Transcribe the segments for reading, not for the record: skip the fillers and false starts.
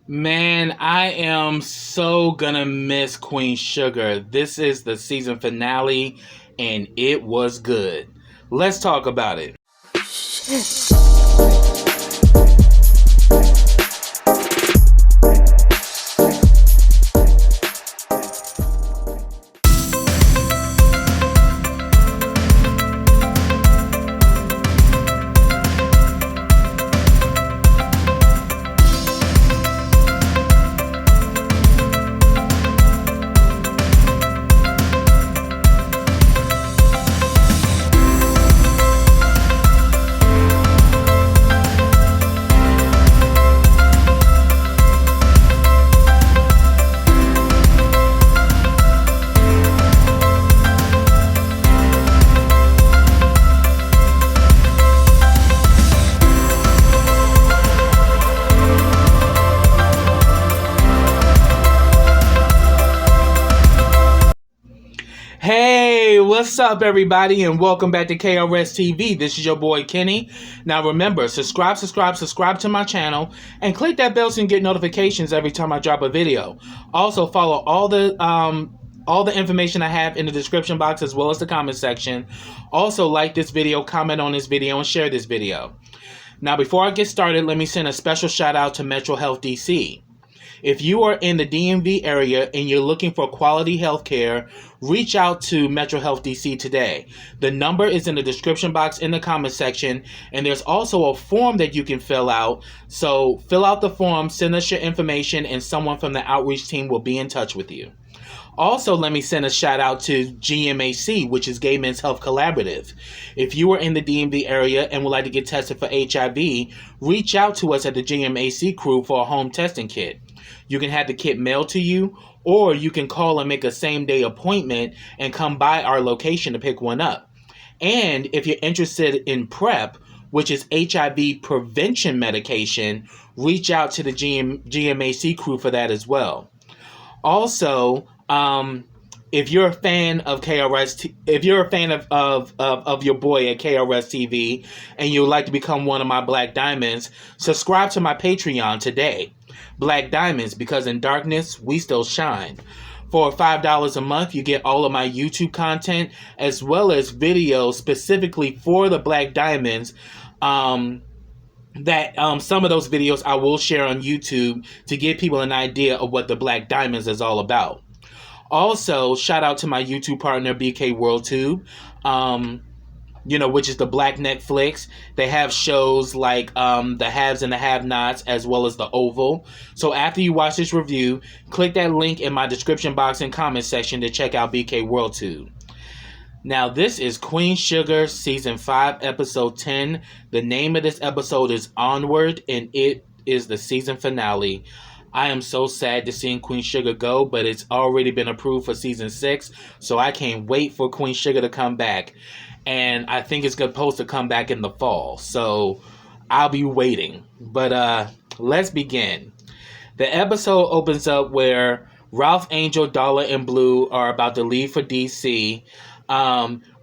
Man, I am so gonna miss Queen Sugar. This is the season finale, and it was good. Let's talk about it. Hey, what's up, everybody, and welcome back to KRSTV. This is your boy Kenny. Now, remember, subscribe to my channel, and click that bell so you can get notifications every time I drop a video. Also, follow all the information I have in the description box as well as the comment section. Also, like this video, comment on this video, and share this video. Now, before I get started, let me send a special shout out to Metro Health DC. If you are in the DMV area and you're looking for quality health care, reach out to Metro Health DC today. The number is in the description box in the comment section, and there's also a form that you can fill out. So fill out the form, send us your information, and someone from the outreach team will be in touch with you. Also, let me send a shout out to GMHC, which is Gay Men's Health Collaborative. If you are in the DMV area and would like to get tested for HIV, reach out to us at the GMHC crew for a home testing kit. You can have the kit mailed to you, or you can call and make a same-day appointment and come by our location to pick one up. And if you're interested in PrEP, which is HIV prevention medication, reach out to the GMHC crew for that as well. Also, if you're a fan of if you're a fan of your boy at KRSTV and you would like to become one of my Black Diamonds, subscribe to my Patreon today. Black Diamonds, because in darkness, we still shine. For $5 a month, you get all of my YouTube content as well as videos specifically for the Black Diamonds. Some of those videos I will share on YouTube to give people an idea of what the Black Diamonds is all about. Also, shout out to my YouTube partner, BK WorldTube, which is the Black Netflix. They have shows like The Haves and the Have-Nots, as well as The Oval. So after you watch this review, click that link in my description box and comment section to check out BK WorldTube. Now, this is Queen Sugar, Season 5, Episode 10. The name of this episode is Onward, and it is the season finale. I am so sad to see Queen Sugar go, but it's already been approved for Season 6, so I can't wait for Queen Sugar to come back. And I think it's supposed to come back in the fall, so I'll be waiting. But let's begin. The episode opens up where Ralph Angel, Darla, and Blue are about to leave for DC.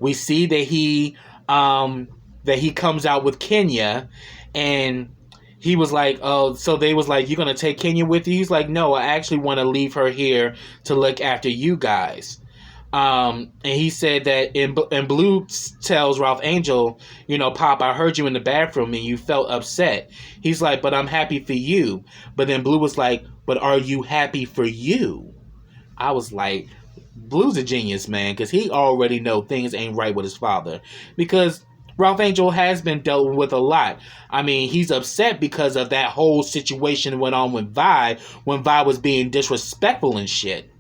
We see that he comes out with Kenya, and he was like, oh, so they was like, you're going to take Kenya with you? He's like, no, I actually want to leave her here to look after you guys. And he said that, and Blue tells Ralph Angel, Pop, I heard you in the bathroom and you felt upset. He's like, but I'm happy for you. But then Blue was like, but are you happy for you? I was like, Blue's a genius, man, because he already know things ain't right with his father. Because Ralph Angel has been dealt with a lot. I mean, he's upset because of that whole situation that went on with Vi, when Vi was being disrespectful and shit.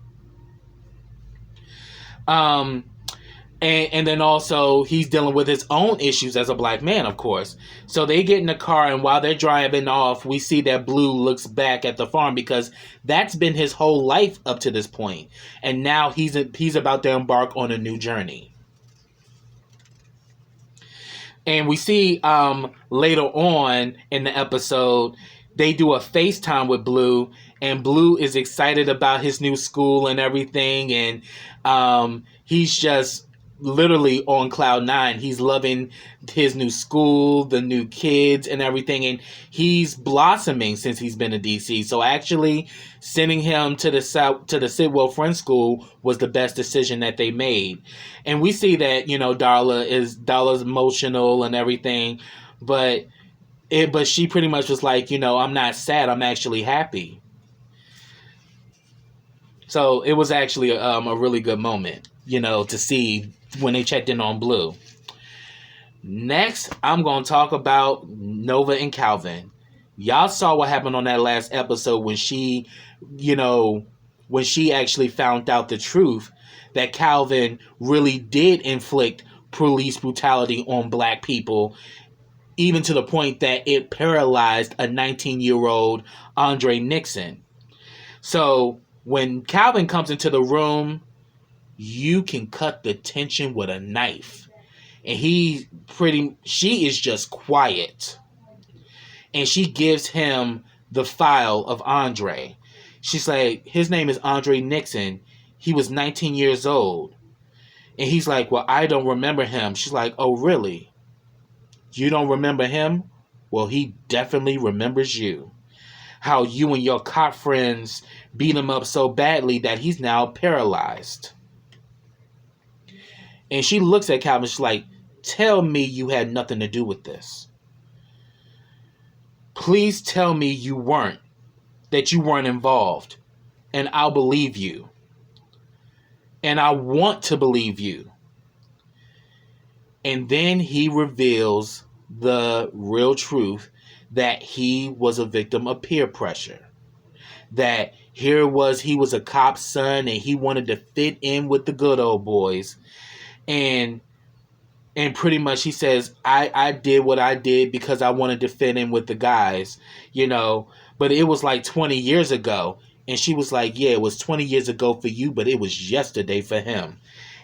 And then also he's dealing with his own issues as a black man, of course. So they get in the car, and while they're driving off, we see that Blue looks back at the farm because that's been his whole life up to this point. And now he's about to embark on a new journey. And we see later on in the episode, they do a FaceTime with Blue, and Blue is excited about his new school and everything, and he's just literally on cloud nine. He's loving his new school, the new kids and everything, and he's blossoming since he's been in DC. So actually sending him to the South, to the Sidwell Friends School, was the best decision that they made. And we see that, Darla's emotional and everything, but she pretty much was like, I'm not sad, I'm actually happy. So it was actually a really good moment, to see when they checked in on Blue. Next, I'm going to talk about Nova and Calvin. Y'all saw what happened on that last episode when she actually found out the truth that Calvin really did inflict police brutality on black people, even to the point that it paralyzed a 19-year-old Andre Nixon. So when Calvin comes into the room, you can cut the tension with a knife. And she is just quiet. And she gives him the file of Andre. She's like, his name is Andre Nixon. He was 19 years old. And he's like, well, I don't remember him. She's like, oh, really? You don't remember him? Well, he definitely remembers you. How you and your cop friends beat him up so badly that he's now paralyzed. And she looks at Calvin. She's like, tell me you had nothing to do with this. Please tell me that you weren't involved. And I'll believe you. And I want to believe you. And then he reveals the real truth, that he was a victim of peer pressure. That he was a cop's son and he wanted to fit in with the good old boys. And pretty much he says, I did what I did because I wanted to fit in with the guys, but it was like 20 years ago. And she was like, yeah, it was 20 years ago for you, but it was yesterday for him.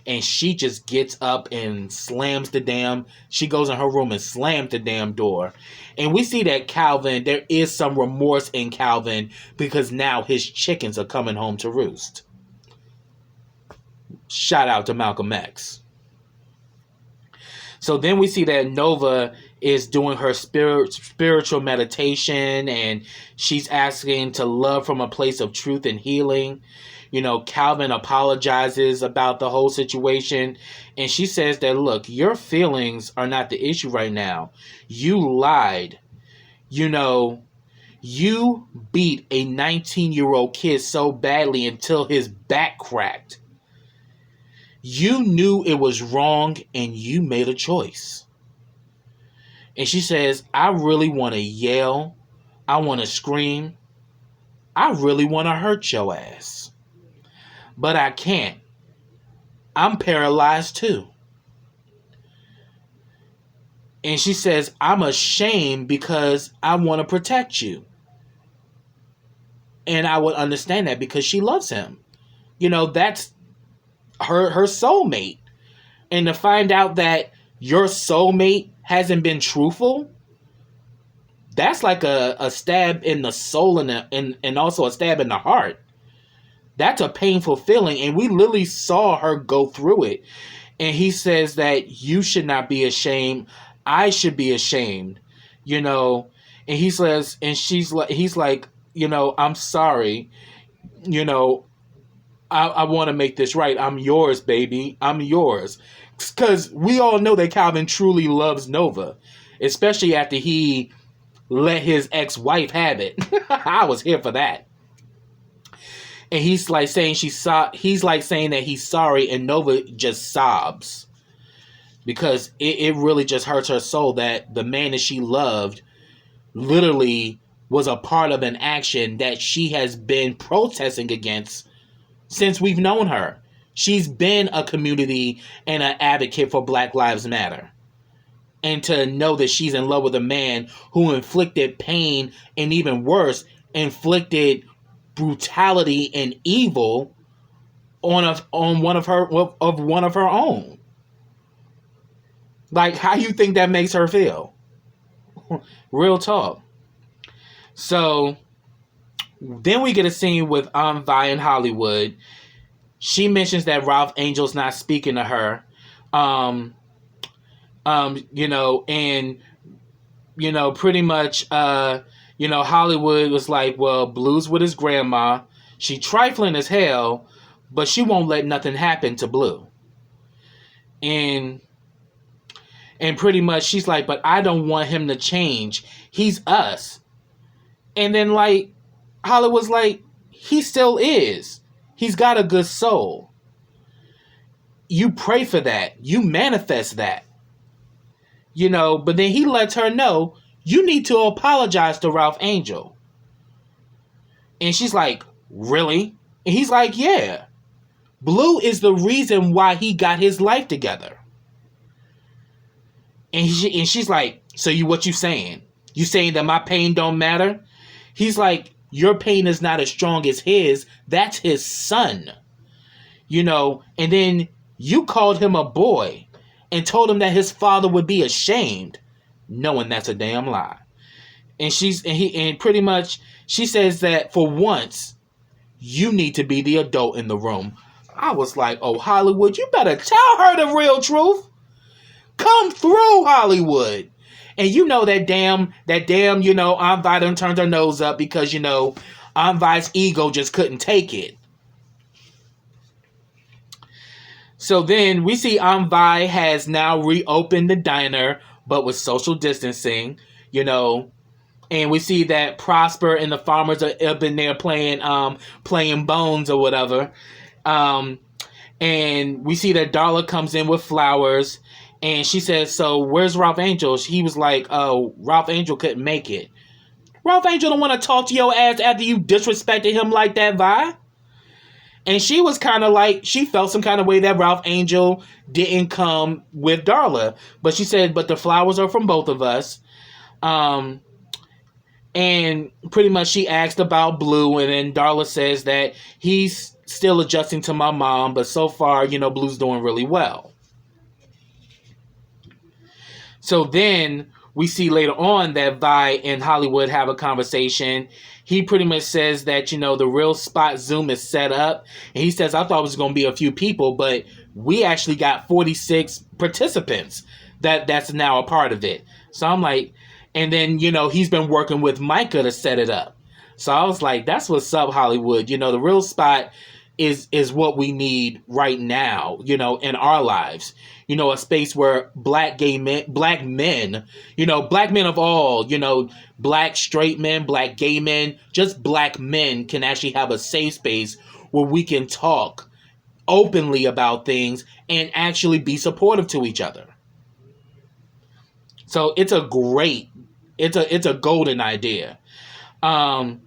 And she just gets up and she goes in her room and slams the damn door. And we see that Calvin, there is some remorse in Calvin because now his chickens are coming home to roost. Shout out to Malcolm X. So then we see that Nova is doing her spiritual meditation, and she's asking to love from a place of truth and healing. Calvin apologizes about the whole situation, and she says that, look, your feelings are not the issue right now. You lied. You beat a 19-year-old kid so badly until his back cracked. You knew it was wrong, and you made a choice. And she says, I really want to yell. I want to scream. I really want to hurt your ass. But I can't. I'm paralyzed too. And she says, I'm ashamed because I want to protect you. And I would understand that because she loves him. That's her soulmate. And to find out that your soulmate hasn't been truthful, that's like a stab in the soul and also a stab in the heart. That's a painful feeling. And we literally saw her go through it. And he says that you should not be ashamed. I should be ashamed. And he says, and he's like, I'm sorry. I want to make this right. I'm yours, baby. I'm yours. Because we all know that Calvin truly loves Nova. Especially after he let his ex-wife have it. I was here for that. And he's like saying that he's sorry, and Nova just sobs. Because it really just hurts her soul that the man that she loved literally was a part of an action that she has been protesting against since we've known her. She's been a community and an advocate for Black Lives Matter. And to know that she's in love with a man who inflicted pain and, even worse, inflicted brutality and evil on one of her own. Like, how you think that makes her feel? Real talk. So then we get a scene with Aunt Vi in Hollywood. She mentions that Ralph Angel's not speaking to her. Um, and pretty much, Hollywood was like, well, Blue's with his grandma. She trifling as hell, but she won't let nothing happen to Blue. And pretty much she's like, but I don't want him to change. He's us. And then like Hollywood's like, he still is. He's got a good soul. You pray for that. You manifest that. But then he lets her know, you need to apologize to Ralph Angel. And she's like, really? And he's like, yeah. Blue is the reason why he got his life together. And she's like, so what you saying? You saying that my pain don't matter? He's like, your pain is not as strong as his. That's his son. And then you called him a boy and told him that his father would be ashamed, knowing that's a damn lie. And pretty much she says that for once, you need to be the adult in the room. I was like, oh, Hollywood, you better tell her the real truth. Come through, Hollywood. And that damn, Onward done turned her nose up because, Onward's ego just couldn't take it. So then we see Onward has now reopened the diner, but with social distancing, and we see that Prosper and the farmers are up in there playing bones or whatever. And we see that Darla comes in with flowers. And she says, so where's Ralph Angel? He was like, oh, Ralph Angel couldn't make it. Ralph Angel don't want to talk to your ass after you disrespected him like that, Vi. And she was kind of like, she felt some kind of way that Ralph Angel didn't come with Darla. But she said, but the flowers are from both of us. And pretty much she asked about Blue. And then Darla says that he's still adjusting to my mom. But so far, Blue's doing really well. So then we see later on that Vi and Hollywood have a conversation. He pretty much says that, the real spot Zoom is set up. And he says, I thought it was going to be a few people, but we actually got 46 participants that's now a part of it. So I'm like, and then, he's been working with Micah to set it up. So I was like, that's what's up, Hollywood. The real spot is what we need right now, in our lives. A space where black men, black men of all, black straight men, black gay men, just black men can actually have a safe space where we can talk openly about things and actually be supportive to each other. So it's a golden idea. And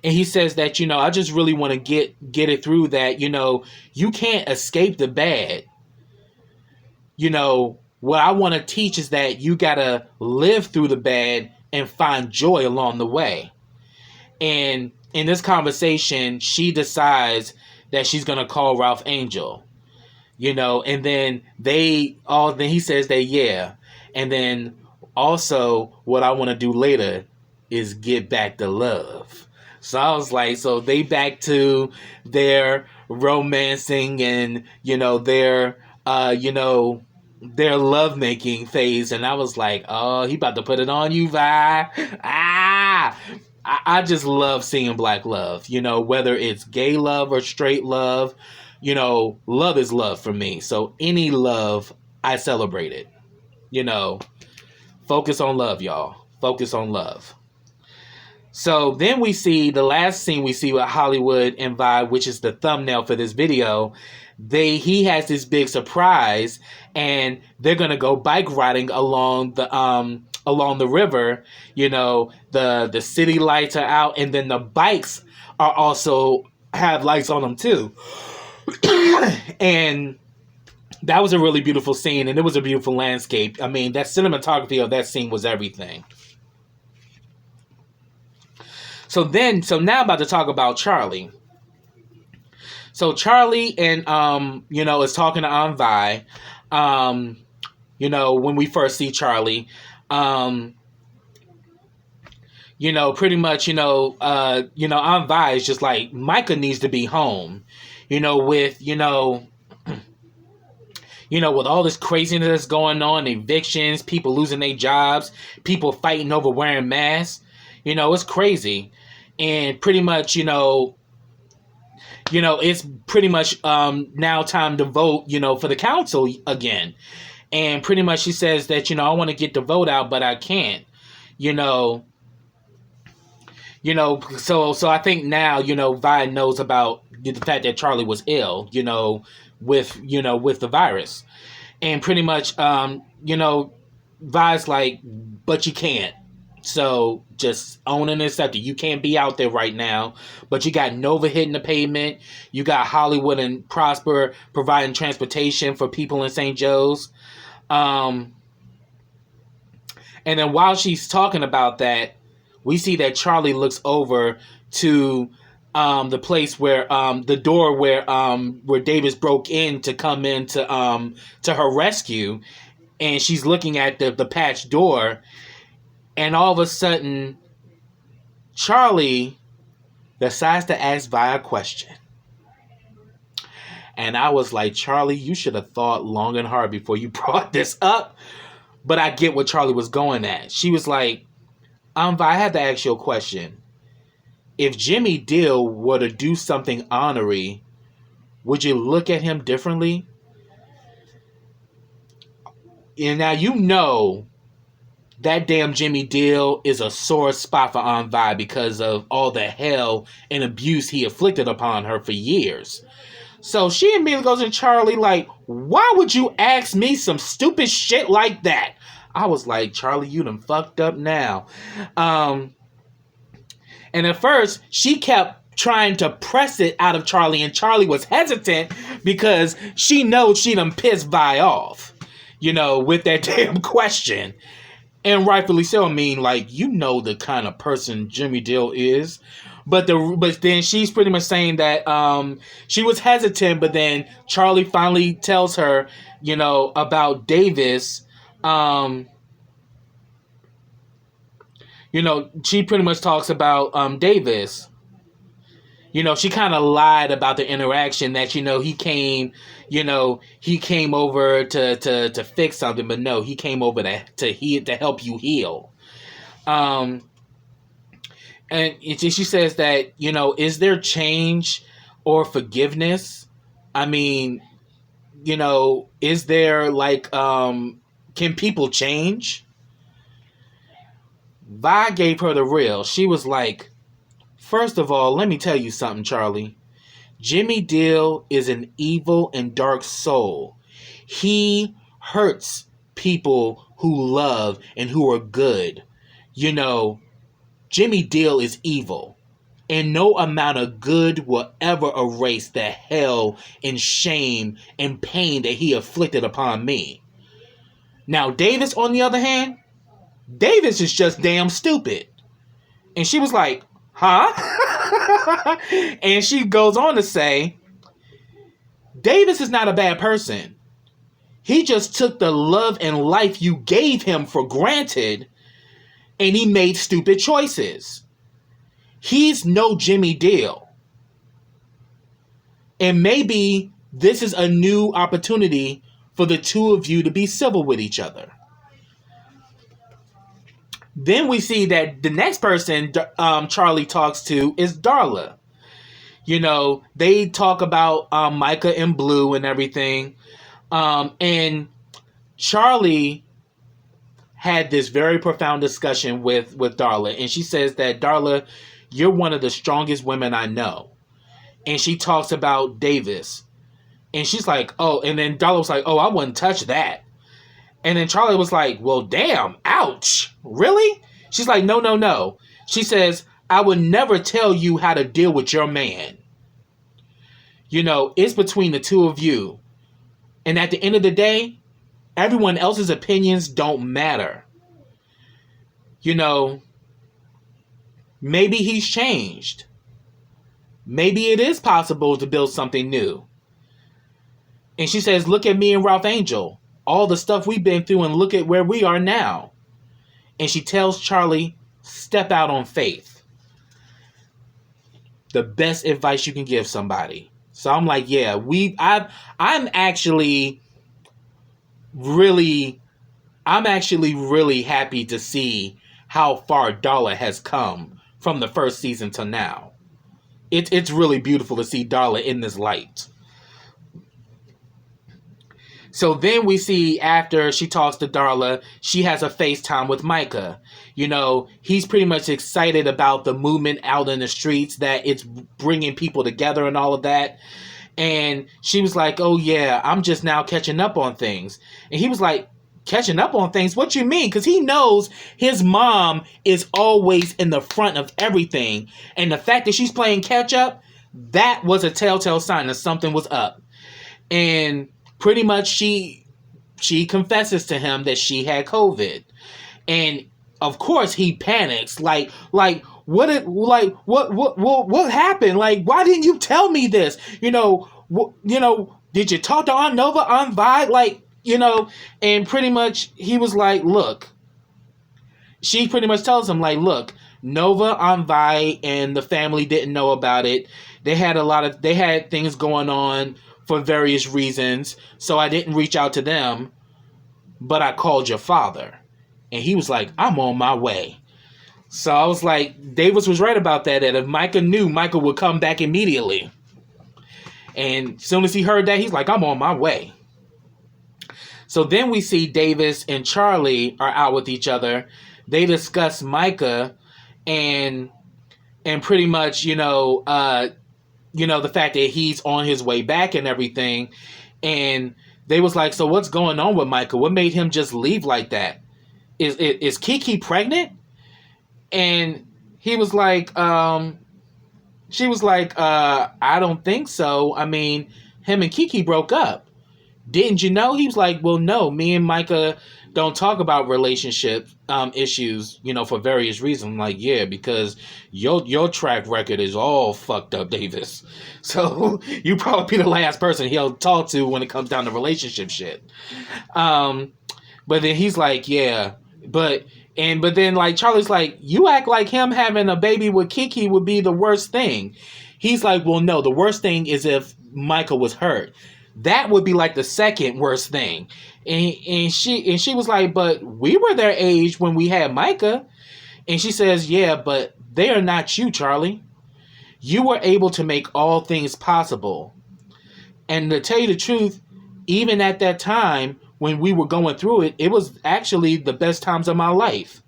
he says that, I just really want to get it through that, you can't escape the bad. What I want to teach is that you got to live through the bad and find joy along the way. And in this conversation, she decides that she's going to call Ralph Angel, and then then he says that, yeah. And then also what I want to do later is get back to love. So I was like, so they back to their romancing and, their lovemaking phase. And I was like, oh, he about to put it on you, Vi. I just love seeing black love, whether it's gay love or straight love, love is love for me. So any love, I celebrate it, focus on love, y'all. Focus on love. So then we see the last scene we see with Hollywood and Vi, which is the thumbnail for this video. He has this big surprise, and they're gonna go bike riding along the river. The city lights are out, and then the bikes are also have lights on them too. And that was a really beautiful scene, and it was a beautiful landscape. I mean, that cinematography of that scene was everything. So now I'm about to talk about Charlie. So Charlie and, is talking to Onward, when we first see Charlie, pretty much, Onward is just like, Micah needs to be home, with, with all this craziness that's going on, evictions, people losing their jobs, people fighting over wearing masks, it's crazy. And pretty much, it's pretty much now time to vote, for the council again. And pretty much she says that, I want to get the vote out, but I can't, so I think now, Vi knows about the fact that Charlie was ill, with the virus. And pretty much, Vi's like, but you can't. So just own and accept it. You can't be out there right now, but you got Nova hitting the pavement. You got Hollywood and Prosper providing transportation for people in St. Joe's. And then while she's talking about that, we see that Charlie looks over to the place where the door where Davis broke in to come in to her rescue, and she's looking at the patch door, and all of a sudden Charlie decides to ask Vi a question. And I was like, Charlie, you should have thought long and hard before you brought this up. But I get what Charlie was going at. She was like, Vi, I have to ask you a question. If Jimmy Dill were to do something honorary, would you look at him differently? And now that damn Jimmy Dill is a sore spot for Aunt Vi because of all the hell and abuse he inflicted upon her for years. So she immediately goes to Charlie like, why would you ask me some stupid shit like that? I was like, Charlie, you done fucked up now. And at first, she kept trying to press it out of Charlie, and Charlie was hesitant because she knows she done pissed Vi off, with that damn question. And rightfully so. I mean, like, the kind of person Jimmy Dill is. But then she's pretty much saying that she was hesitant, but then Charlie finally tells her, about Davis. She pretty much talks about Davis. She kind of lied about the interaction that, he came over to fix something, but no, he came over to help you heal. And she says that, is there change or forgiveness? I mean, is there can people change? Vi gave her the real. She was like, first of all, let me tell you something, Charlie. Jimmy Dill is an evil and dark soul. He hurts people who love and who are good. Jimmy Dill is evil. And no amount of good will ever erase the hell and shame and pain that he inflicted upon me. Now, Davis, on the other hand, Davis is just damn stupid. And she was like, huh? And she goes on to say, Davis is not a bad person. He just took the love and life you gave him for granted, and he made stupid choices. He's no Jimmy Dill. And maybe this is a new opportunity for the two of you to be civil with each other. Then we see that the next person Charlie talks to is Darla. They talk about Micah and Blue and everything. And Charlie had this very profound discussion with Darla. And she says that, Darla, you're one of the strongest women I know. And she talks about Davis. And she's like, oh, and then Darla was like, oh, I wouldn't touch that. And then Charlie was like, well, damn, ouch. Really? She's like, no. She says, I would never tell you how to deal with your man. It's between the two of you. And at the end of the day, everyone else's opinions don't matter. Maybe he's changed. Maybe it is possible to build something new. And she says, look at me and Ralph Angel. All the stuff we've been through, and look at where we are now. And she tells Charlie, step out on faith. The best advice you can give somebody. So I'm like, yeah, I'm actually really, I'm actually really happy to see how far Darla has come from the first season to now. It's really beautiful to see Darla in this light. So then we see after she talks to Darla, she has a FaceTime with Micah. You know, he's pretty much excited about the movement out in the streets, that it's bringing people together and all of that. And she was like, oh yeah, I'm just now catching up on things. And he was like, catching up on things? What you mean? Because he knows his mom is always in the front of everything. And the fact that she's playing catch up, that was a telltale sign that something was up. And pretty much she confesses to him that she had COVID. And of course he panics. Like what happened? Like, why didn't you tell me this? Did you talk to Aunt Nova, Aunt Vi? Like, and pretty much he was like, look, she pretty much tells him, like, look, Nova, Aunt Vi, and the family didn't know about it. They had things going on for various reasons, so I didn't reach out to them, but I called your father. And he was like, I'm on my way. So I was like, Davis was right about that if Micah knew, Micah would come back immediately. And as soon as he heard that, he's like, I'm on my way. So then we see Davis and Charlie are out with each other. They discuss Micah and pretty much, the fact that he's on his way back and everything. And they was like, so what's going on with Micah? What made him just leave like that? Is Kiki pregnant? And he was like, she was like, I don't think so. I mean, him and Kiki broke up. Didn't you know? He was like, well, no, me and Micah don't talk about relationship issues, for various reasons. I'm like, yeah, because your track record is all fucked up, Davis. So you probably be the last person he'll talk to when it comes down to relationship shit. But then he's like, yeah, but then like Charlie's like, you act like him having a baby with Kiki would be the worst thing. He's like, well, no, the worst thing is if Micah was hurt. That would be like the second worst thing. And she was like, but we were their age when we had Micah. And she says, yeah, but they are not you, Charlie. You were able to make all things possible. And to tell you the truth, even at that time when we were going through it, it was actually the best times of my life.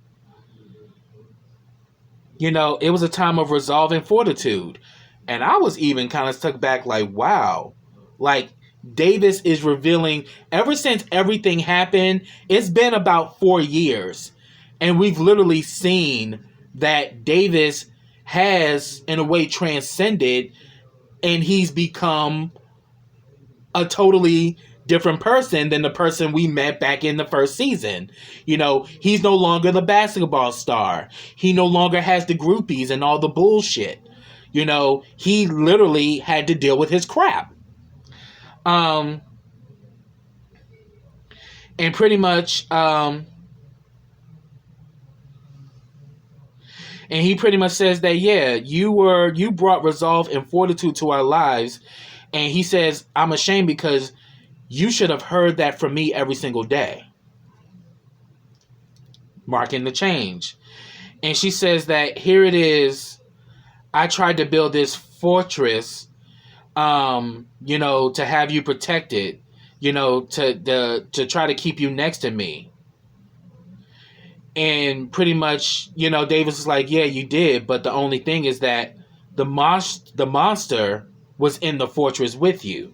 It was a time of resolve and fortitude. And I was even kind of stuck back like, wow, like, Davis is revealing, ever since everything happened, it's been about 4 years. And we've literally seen that Davis has, in a way, transcended, and he's become a totally different person than the person we met back in the first season. He's no longer the basketball star. He no longer has the groupies and all the bullshit. He literally had to deal with his crap. And pretty much, and he pretty much says that, yeah, you brought resolve and fortitude to our lives. And he says, I'm ashamed because you should have heard that from me every single day. Marking the change. And she says that here it is. I tried to build this fortress, to have you protected, to try to keep you next to me. And pretty much, Davis is like, yeah, you did. But the only thing is that the monster was in the fortress with you.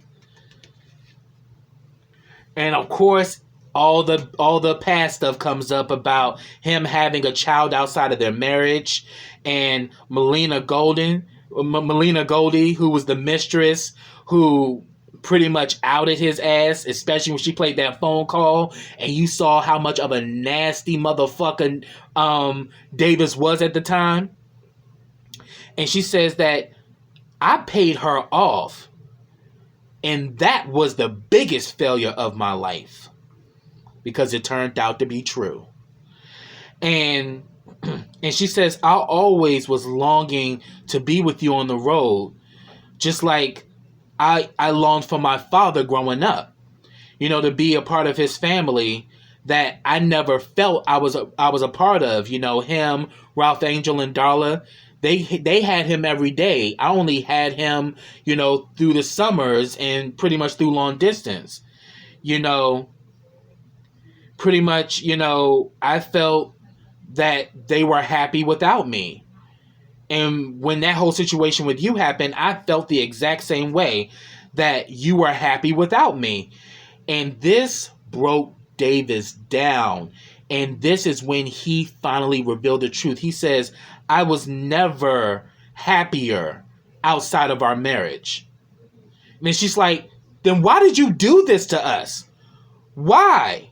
And of course, all the past stuff comes up about him having a child outside of their marriage, and Melina Goldie, who was the mistress, who pretty much outed his ass, especially when she played that phone call, and you saw how much of a nasty motherfucker Davis was at the time. And she says that I paid her off, and that was the biggest failure of my life, because it turned out to be true. And she says, I always was longing to be with you on the road, just like I longed for my father growing up. to be a part of his family that I never felt I was a part of. Him, Ralph Angel, and Darla, they had him every day. I only had him, through the summers and pretty much through long distance. Pretty much, I felt that they were happy without me. And when that whole situation with you happened, I felt the exact same way, that you were happy without me. And this broke Davis down. And this is when he finally revealed the truth. He says, I was never happier outside of our marriage. And she's like, then why did you do this to us? Why?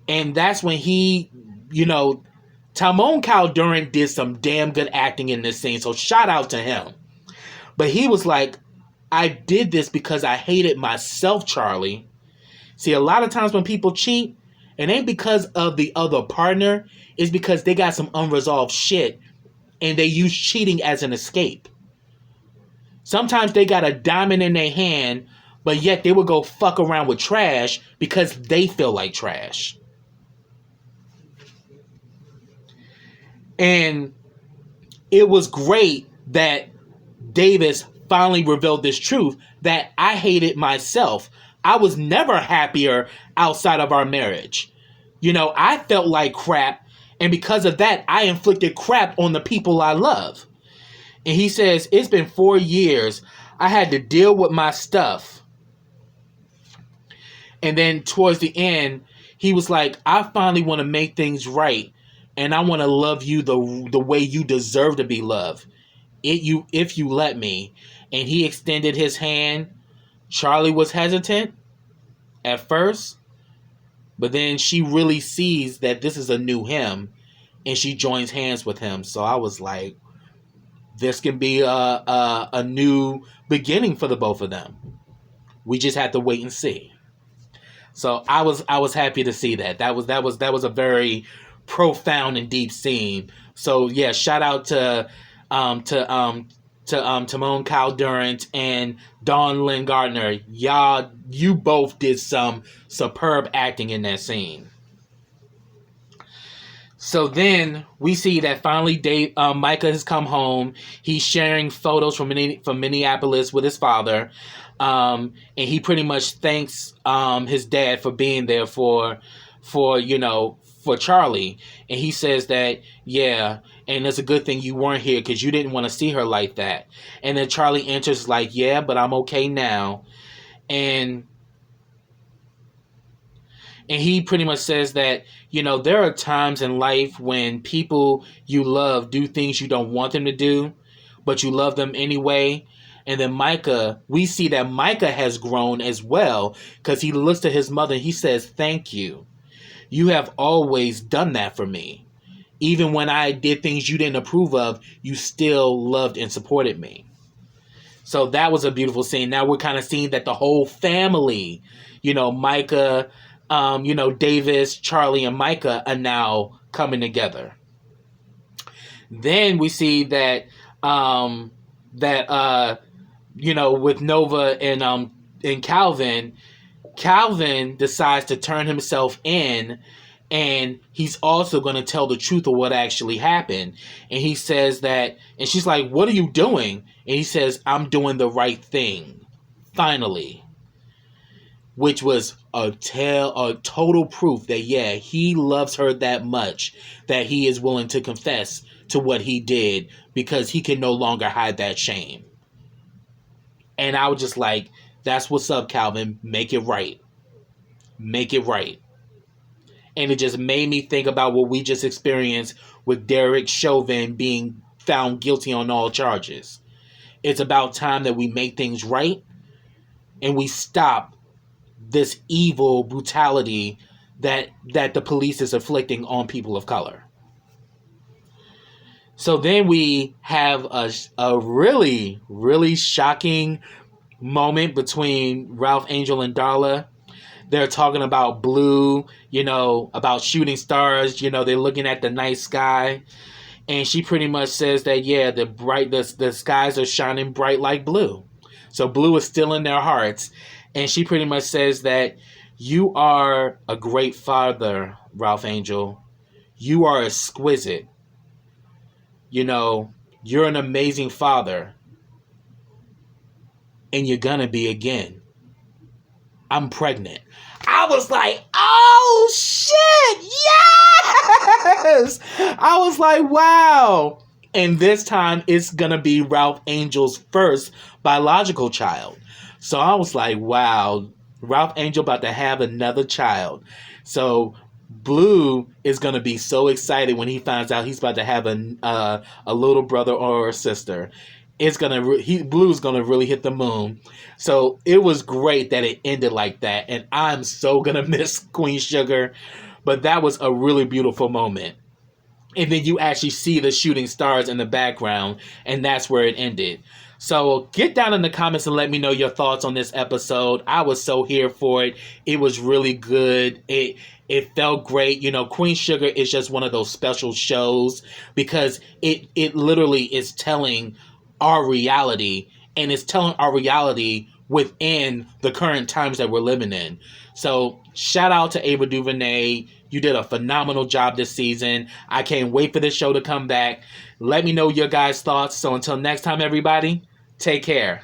And that's when he, Timon Calderon did some damn good acting in this scene. So shout out to him. But he was like, I did this because I hated myself, Charlie. See, a lot of times when people cheat, it ain't because of the other partner. It's because they got some unresolved shit and they use cheating as an escape. Sometimes they got a diamond in their hand, but yet they would go fuck around with trash because they feel like trash. And it was great that Davis finally revealed this truth, that I hated myself. I was never happier outside of our marriage. I felt like crap, and because of that, I inflicted crap on the people I love. And he says, it's been 4 years. I had to deal with my stuff. And then towards the end, he was like, I finally want to make things right. And I want to love you the way you deserve to be loved. If you let me. And he extended his hand. Charlie was hesitant at first. But then she really sees that this is a new him. And she joins hands with him. So I was like, this can be a new beginning for the both of them. We just have to wait and see. So I was happy to see that. That was a very profound and deep scene. So yeah, shout out to Timon Calderon and Dawn Lynn Gardner. Y'all, you both did some superb acting in that scene. So then we see that finally Micah has come home. He's sharing photos from Minneapolis with his father. And he pretty much thanks his dad for being there for Charlie. And he says that, yeah, and it's a good thing you weren't here because you didn't want to see her like that. And then Charlie answers like, yeah, but I'm okay now. And he pretty much says that, there are times in life when people you love do things you don't want them to do, but you love them anyway. And then we see that Micah has grown as well, because he looks to his mother and he says, thank you. You have always done that for me. Even when I did things you didn't approve of, you still loved and supported me. So that was a beautiful scene. Now we're kind of seeing that the whole family, Micah, Davis, Charlie, and Micah are now coming together. Then we see that with Nova and Calvin decides to turn himself in, and he's also going to tell the truth of what actually happened. And he says that, and she's like, what are you doing? And he says, I'm doing the right thing. Finally. Which was a total proof that, yeah, he loves her that much that he is willing to confess to what he did because he can no longer hide that shame. And I was just like, that's what's up, Calvin. Make it right. Make it right. And it just made me think about what we just experienced with Derek Chauvin being found guilty on all charges. It's about time that we make things right and we stop this evil brutality that the police is inflicting on people of color. So then we have a really, really shocking moment between Ralph Angel and Darla. They're talking about blue, about shooting stars, they're looking at the night sky. And she pretty much says that, yeah, the skies are shining bright like blue. So blue is still in their hearts. And she pretty much says that you are a great father, Ralph Angel. You are exquisite. You know, you're an amazing father. And you're gonna be again. I'm pregnant. I was like, oh shit, yes! I was like, wow. And this time it's gonna be Ralph Angel's first biological child. So I was like, wow, Ralph Angel about to have another child. So Blue is gonna be so excited when he finds out he's about to have a little brother or a sister. It's gonna Blue's gonna really hit the moon. So it was great that it ended like that, and I'm so gonna miss Queen Sugar. But that was a really beautiful moment. And then you actually see the shooting stars in the background, and that's where it ended. So get down in the comments and let me know your thoughts on this episode. I was so here for it. It was really good. It felt great. You know, Queen Sugar is just one of those special shows because it literally is telling our reality, and it's telling our reality within the current times that we're living in. So shout out to Ava DuVernay. You did a phenomenal job this season. I can't wait for this show to come back. Let me know your guys' thoughts. So until next time, everybody, take care.